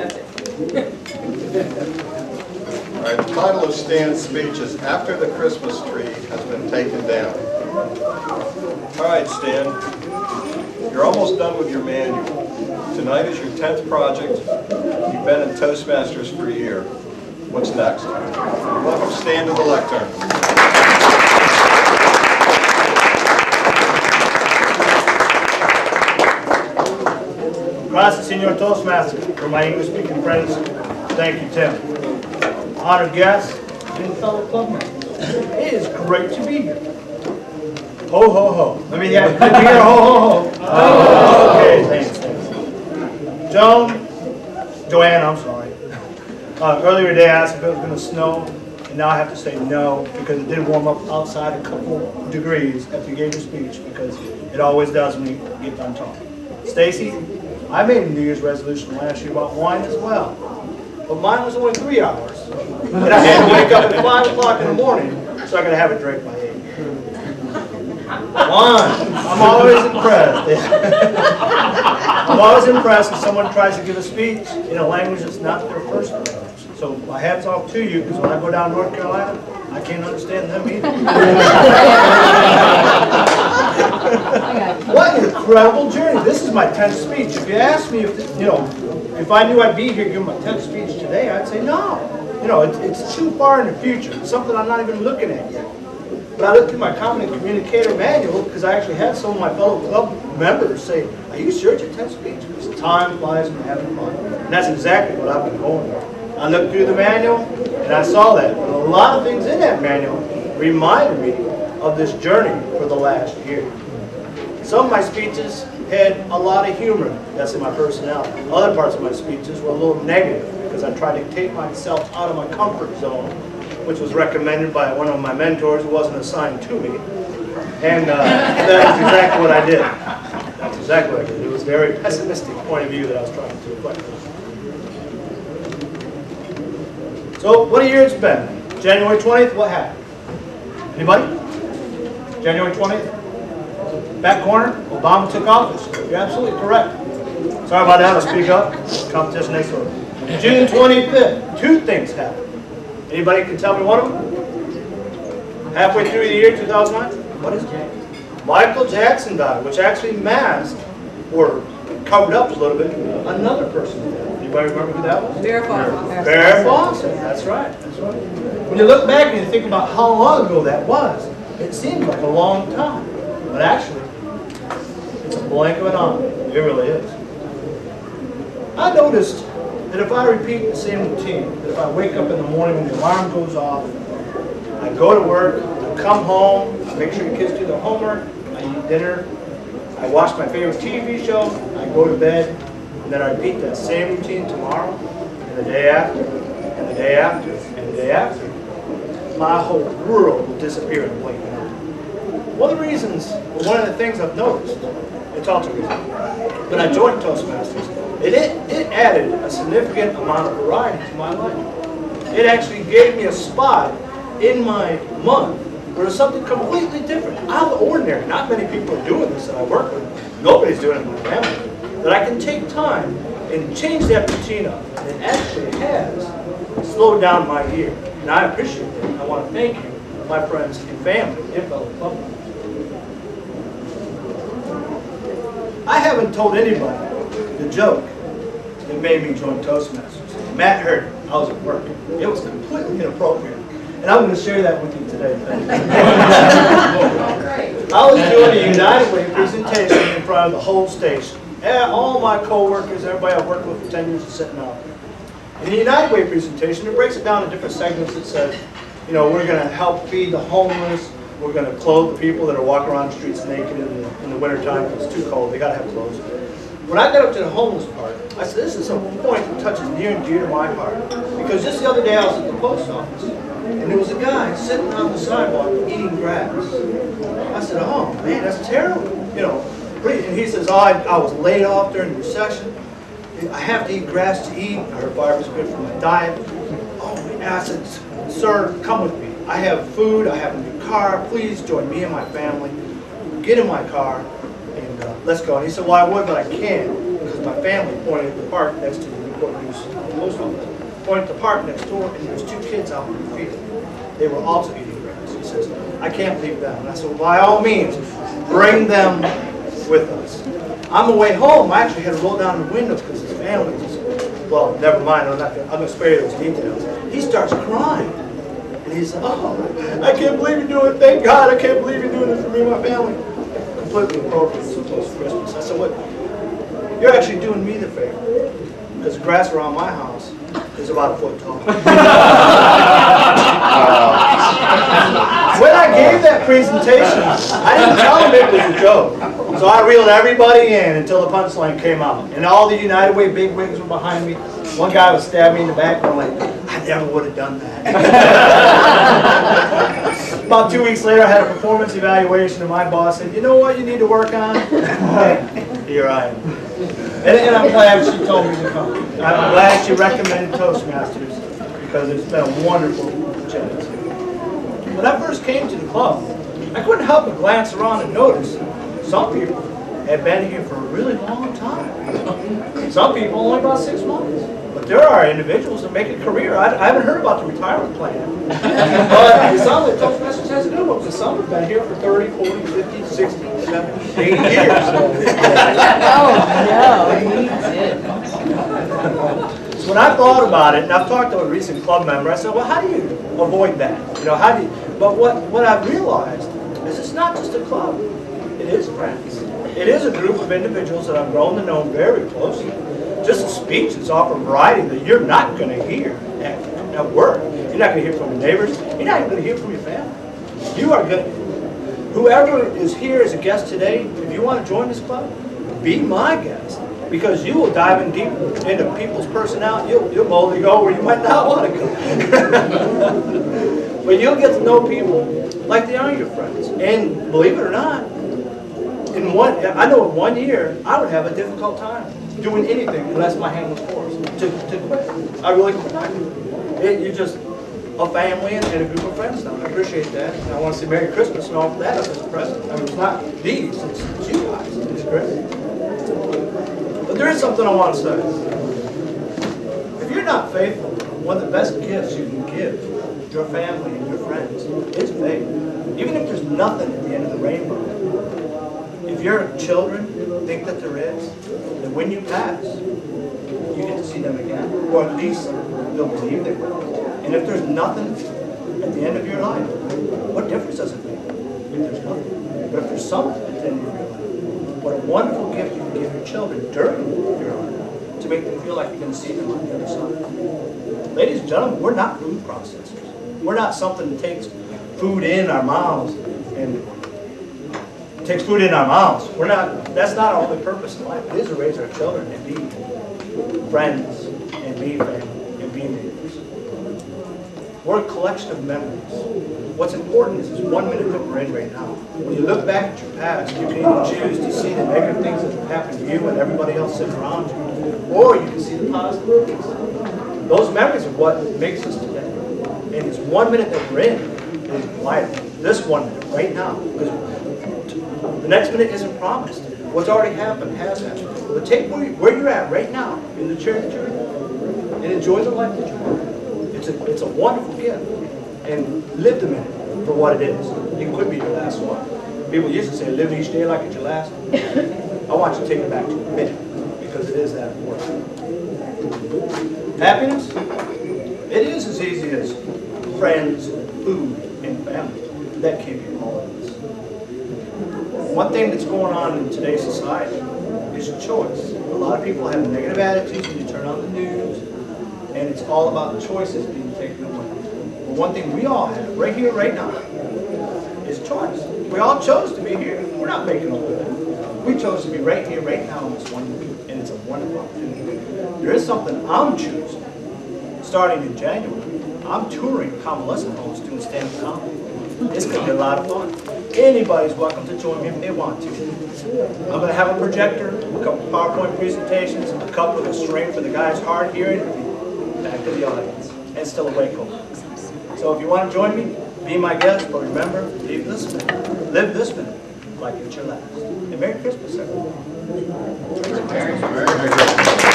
That's it. All right, the title of Stan's speech is After the Christmas Tree Has Been Taken Down. All right, Stan, you're almost done with your manual. Tonight is your 10th project. You've been in Toastmasters for a year. What's next? Welcome Stan to the lectern. Gracias, Senor Toastmaster. For my English-speaking friends, thank you, Tim. Honored guests and fellow club members, it is great to be here. Ho, ho, ho. Let me have good to hear ho, ho, ho. Okay, thanks. Joanne, I'm sorry. Earlier today I asked if it was going to snow, and now I have to say no, because it did warm up outside a couple degrees after you gave your speech, because it always does when you get done talking. Stacy, I made a New Year's resolution last year about wine as well, but mine was only 3 hours, and I had to wake up at 5 o'clock in the morning so I could have it drank by 8. Wine, I'm always impressed. I'm always impressed when someone tries to give a speech in a language that's not their first language. So my hat's off to you, because when I go down to North Carolina, I can't understand them either. What an incredible journey. This is my 10th speech. If you asked me if I knew I'd be here giving my 10th speech today, I'd say no. It's too far in the future. It's something I'm not even looking at yet. But I looked through my Competent Communicator manual, because I actually had some of my fellow club members say, are you sure it's your 10th speech? Because time flies when you're having fun. And that's exactly what I've been going with. I looked through the manual, and I saw that. But a lot of things in that manual reminded me of this journey for the last year. Some of my speeches had a lot of humor. That's in my personality. Other parts of my speeches were a little negative, because I tried to take myself out of my comfort zone, which was recommended by one of my mentors who wasn't assigned to me. And that's exactly what I did. That's exactly what I did. It was a very pessimistic point of view that I was trying to reflect on. So, what a year it's been. January 20th, what happened? Anybody? January 20th? Back corner, Obama took office. You're absolutely correct. Sorry about that, I'll speak up. Competition next door. June 25th, 2 things happened. Anybody can tell me one of them? Halfway through the year 2009? What is it? Michael Jackson died, which actually masked or covered up a little bit another person died. Anybody remember who that was? Farrah Fawcett. Farrah Fawcett. That's right. That's right. When you look back and you think about how long ago that was, it seems like a long time. But actually, it's a blink of an eye. It really is. I noticed that if I repeat the same routine, that if I wake up in the morning when the alarm goes off, I go to work, I come home, I make sure the kids do their homework, I eat dinner, I watch my favorite TV show, I go to bed, and then I repeat that same routine tomorrow, and the day after, and the day after, and the day after, my whole world will disappear in a blink of an eye. One of the reasons, one of the things I've noticed, it's all two reasons, when I joined Toastmasters, it added a significant amount of variety to my life. It actually gave me a spot in my month where it's something completely different, out of the ordinary. Not many people are doing this that I work with. Nobody's doing it in my family. That I can take time and change that routine up. And it actually has slowed down my year. And I appreciate it. I want to thank you, my friends and family, and fellow club members. I haven't told anybody the joke that made me join Toastmasters. Matt heard it. I was at work. It was completely inappropriate. And I'm going to share that with you today. I was doing a United Way presentation in front of the whole station. And all my co-workers, everybody I've worked with for 10 years is sitting out there. In the United Way presentation, it breaks it down into different segments that says, we're going to help feed the homeless. We're going to clothe the people that are walking around the streets naked in the wintertime because it's too cold. They got to have clothes. When I got up to the homeless part, I said, this is a point that touches near and dear to my heart. Because just the other day I was at the post office, and there was a guy sitting on the sidewalk eating grass. I said, oh man, that's terrible. And he says, oh, I was laid off during the recession. I have to eat grass to eat. I heard fiber's good for my diet. Oh, and I said, sir, come with me. I have food, I have a new car. Please join me and my family. Get in my car and let's go. And he said, well, I would, but I can't because my family pointed at the park next to the new Newport News post office. Went to the park next door, and there was 2 kids out in the field. They were also eating grass. He says, I can't leave them. And I said, well, by all means, bring them with us. On the way home, I actually had to roll down the window because his family was, well, never mind, I'm going to spare you those details. He starts crying. And he said, oh, I can't believe you're doing it. Thank God, I can't believe you're doing this for me and my family. Completely appropriate, so close to Christmas. I said, what? You're actually doing me the favor. Because the grass around my house is about a foot tall. When I gave that presentation, I didn't tell them it was a joke. So I reeled everybody in until the punchline came out. And all the United Way bigwigs were behind me. One guy was stabbing me in the back, and I'm like, I never would have done that. About 2 weeks later, I had a performance evaluation, and my boss said, you know what you need to work on? Here I am. And I'm glad she told me to come. I'm glad she recommended Toastmasters, because it's been a wonderful chance. When I first came to the club, I couldn't help but glance around and notice some people had been here for a really long time. Some people only about 6 months. But there are individuals that make a career. I haven't heard about the retirement plan. But it sounds like Toastmasters has a good one, because some have been here for 30, 40, 50, 60, 70, 80 years. So when I thought about it, and I've talked to a recent club member, I said, well, how do you avoid that? You know, how do you, but what I've realized is it's not just a club. It is friends. It is a group of individuals that I've grown to know very closely. Just a speech that's offered variety that you're not going to hear at work. You're not going to hear from your neighbors. You're not even going to hear from your family. You are going to, whoever is here as a guest today, if you want to join this club, be my guest. Because you will dive in deep into people's personality. You'll boldly go where you might not want to go. But you'll get to know people like they are your friends. And believe it or not, I know in 1 year, I would have a difficult time doing anything unless my hand was forced to quit. I really could not. You're just a family and a group of friends now. I appreciate that. And I want to say Merry Christmas and offer that up as a present. I mean, it's not these, it's you guys. It's great. But there is something I want to say. If you're not faithful, one of the best gifts you can give your family and your friends is faith. Even if there's nothing at the end of the rainbow. If your children think that there is, then when you pass, you get to see them again. Or at least they'll believe they will. And if there's nothing at the end of your life, what difference does it make if there's nothing? But if there's something at the end of your life, what a wonderful gift you can give your children during your life to make them feel like you're going to see them on the other side. Ladies and gentlemen, we're not food processors. We're not something that takes food in our mouths and takes food in our mouths. We're not. That's not our only purpose in life. It is to raise our children and be friends and be family and be neighbors. We're a collection of memories. What's important is this 1 minute that we're in right now. When you look back at your past, you can either choose to see the negative things that have happened to you and everybody else sitting around you, or you can see the positive things. Those memories are what makes us today. And this 1 minute that we're in is vital. This 1 minute right now, because the next minute isn't promised. What's already happened has happened. But take where you're at right now, in the chair that you're in, and enjoy the life that you want. It's a wonderful gift. And live the minute for what it is. It could be your last one. People used to say, live each day like it's your last. I want you to take it back to a minute, because it is that important. Happiness? It is as easy as friends, food, and family. That can't be all of this. One thing that's going on in today's society is choice. A lot of people have negative attitudes when you turn on the news, and it's all about the choices being taken away. But one thing we all have, right here, right now, is choice. We all chose to be here. We're not making a living. We chose to be right here, right now, in this one week, and it's a wonderful opportunity. There is something I'm choosing, starting in January. I'm touring convalescent homes doing stand-up comedy. It's going to be a lot of fun. Anybody's welcome to join me if they want to. I'm going to have a projector, a couple PowerPoint presentations, a cup with a string for the guys hard hearing, and back to the audience, and still a wake home. So if you want to join me, be my guest, but remember, live this minute like it's your last. And Merry Christmas, everyone. Merry Christmas.